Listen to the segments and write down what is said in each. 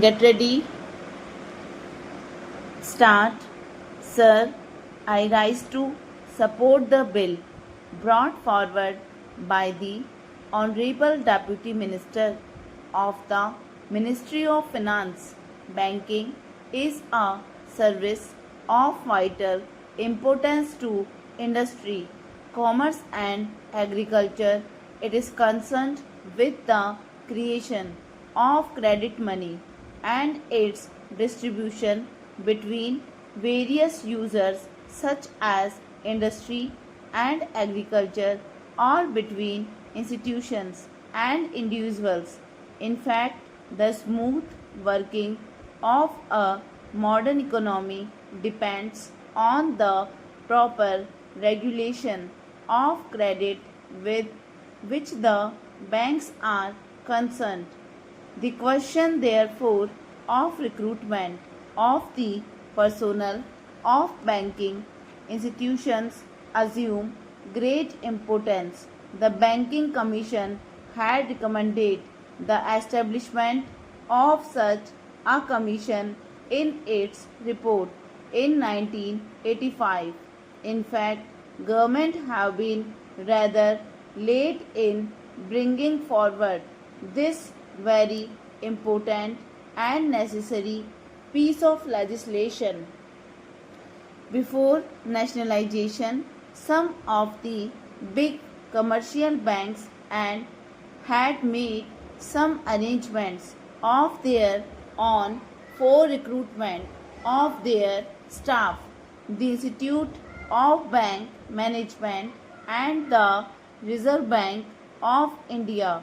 Get ready. Start. Sir, I rise to support the bill brought forward by the Honorable Deputy Minister of the Ministry of Finance. Banking is a service of vital importance to industry, commerce and agriculture. It is concerned with the creation of credit money and its distribution between various users such as industry and agriculture or between institutions and individuals. In fact, the smooth working of a modern economy depends on the proper regulation of credit with which the banks are concerned. The question, therefore, of recruitment of the personnel of banking institutions assume great importance. The Banking Commission had recommended the establishment of such a commission in its report in 1985. In fact, government have been rather late in bringing forward this very important and necessary piece of legislation. Before nationalization, some of the big commercial banks and had made some arrangements of their own for recruitment of their staff. The Institute of Bank Management and the Reserve Bank of India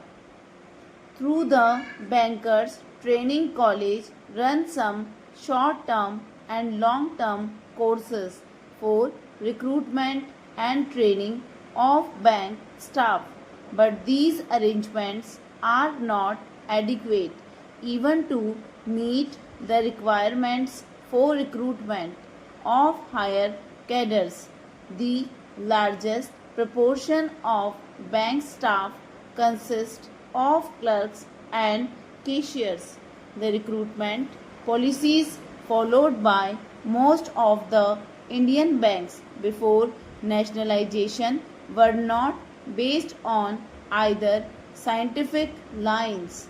through the Bankers Training College run some short-term and long-term courses for recruitment and training of bank staff. But these arrangements are not adequate even to meet the requirements for recruitment of higher cadres. The largest proportion of bank staff consists of clerks and cashiers. The recruitment policies followed by most of the Indian banks before nationalization were not based on either scientific lines.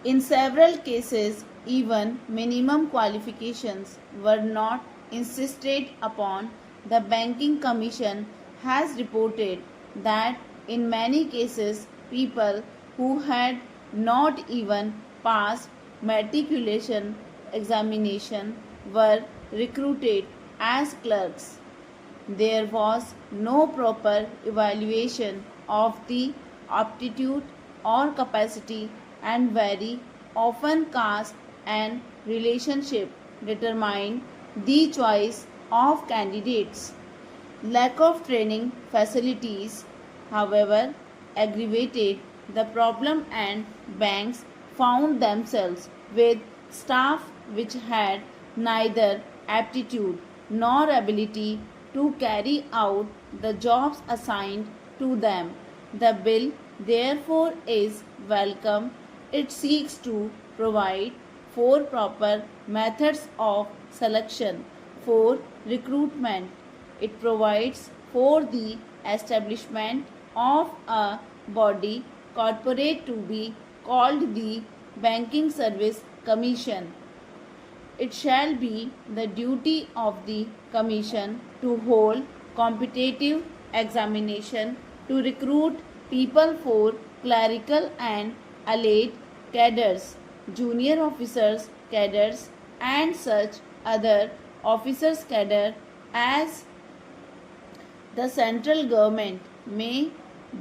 In several cases, even minimum qualifications were not insisted upon. The Banking Commission has reported that in many cases, people who had not even passed matriculation examination were recruited as clerks. There was no proper evaluation of the aptitude or capacity, and very often caste and relationship determined the choice of candidates. Lack of training facilities, however, aggravated the problem, and banks found themselves with staff which had neither aptitude nor ability to carry out the jobs assigned to them. The bill, therefore, is welcome. It seeks to provide for proper methods of selection for recruitment. It provides for the establishment of a body corporate to be called the Banking Service Commission. It shall be the duty of the Commission to hold competitive examination to recruit people for clerical and allied cadres, junior officers cadres, and such other officers cadre as the central government may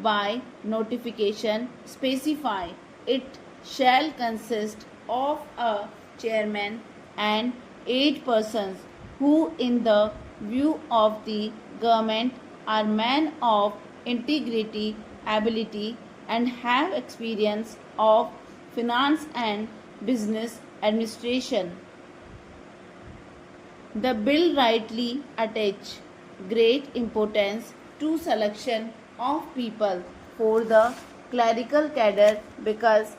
by notification specify. It shall consist of a chairman and 8 persons who in the view of the government are men of integrity, ability, and have experience of finance and business administration. The bill rightly attaches great importance to selection of people for the clerical cadre because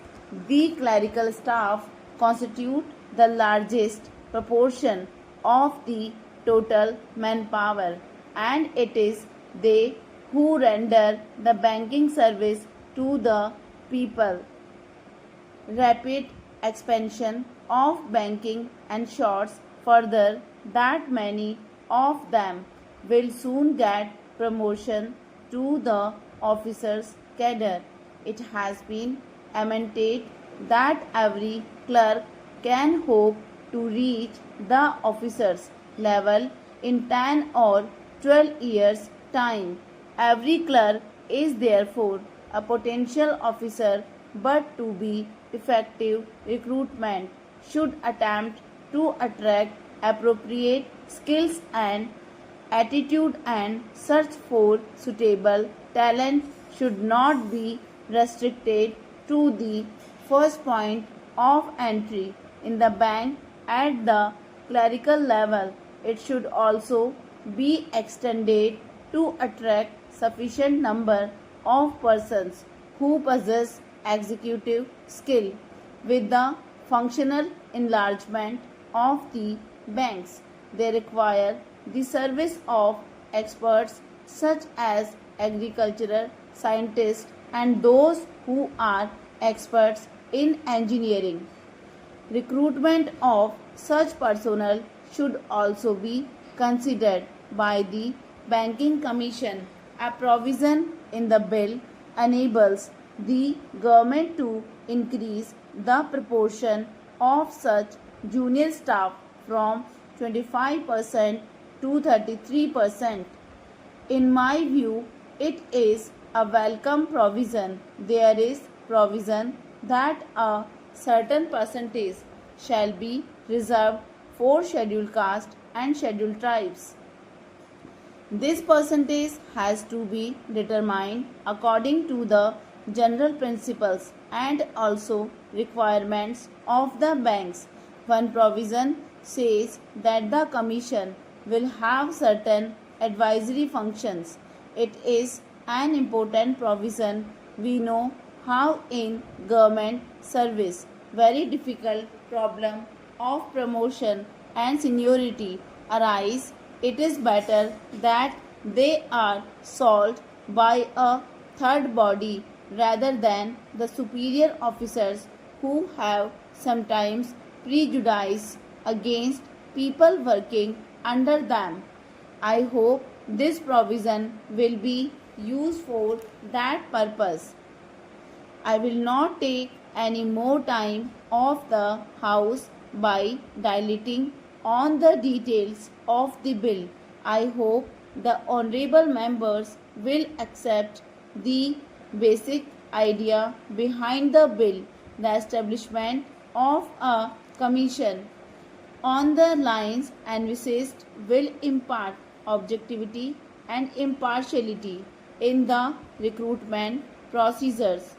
the clerical staff constitute the largest proportion of the total manpower, and it is they who render the banking service to the people. Rapid expansion of banking ensures further that many of them will soon get promotion to the officers' cadre. It has been amended that every clerk can hope to reach the officers' level in 10 or 12 years' time. Every clerk is therefore a potential officer, but to be effective, recruitment should attempt to attract appropriate skills and attitude and search for suitable talent should not be restricted to the first point of entry in the bank at the clerical level. It should also be extended to attract sufficient number of persons who possess executive skill. With the functional enlargement of the banks, they require the service of experts such as agricultural scientists and those who are experts in engineering. Recruitment of such personnel should also be considered by the Banking Commission. A provision in the bill enables the government to increase the proportion of such junior staff from 25% to 33%. In my view, it is a welcome provision. There is provision that a certain percentage shall be reserved for scheduled caste and scheduled tribes. This percentage has to be determined according to the general principles and also requirements of the banks. One provision says that the commission will have certain advisory functions. It is an important provision. We know how in government service very difficult problem of promotion and seniority arise. It is better that they are solved by a third body rather than the superior officers who have sometimes prejudice against people working under them. I hope this provision will be used for that purpose. I will not take any more time of the House by dilating on the details of the bill. I hope the honorable members will accept the basic idea behind the bill, the establishment of a commission on the lines envisaged will impart objectivity and impartiality in the recruitment procedures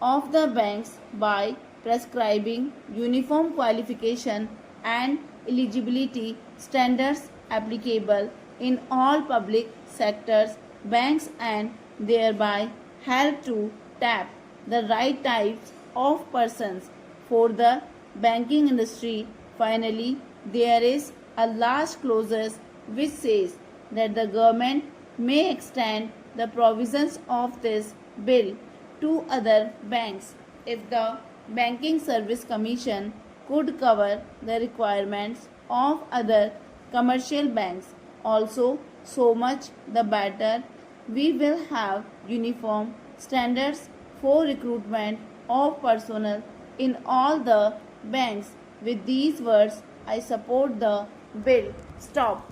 of the banks by prescribing uniform qualification and eligibility standards applicable in all public sectors banks and thereby help to tap the right types of persons for the banking industry. Finally, there is a last clause which says that the government may extend the provisions of this bill to other banks if the Banking Service Commission could cover the requirements of other commercial banks. Also, so much the better. We will have uniform standards for recruitment of personnel in all the banks. With these words, I support the bill. Stop.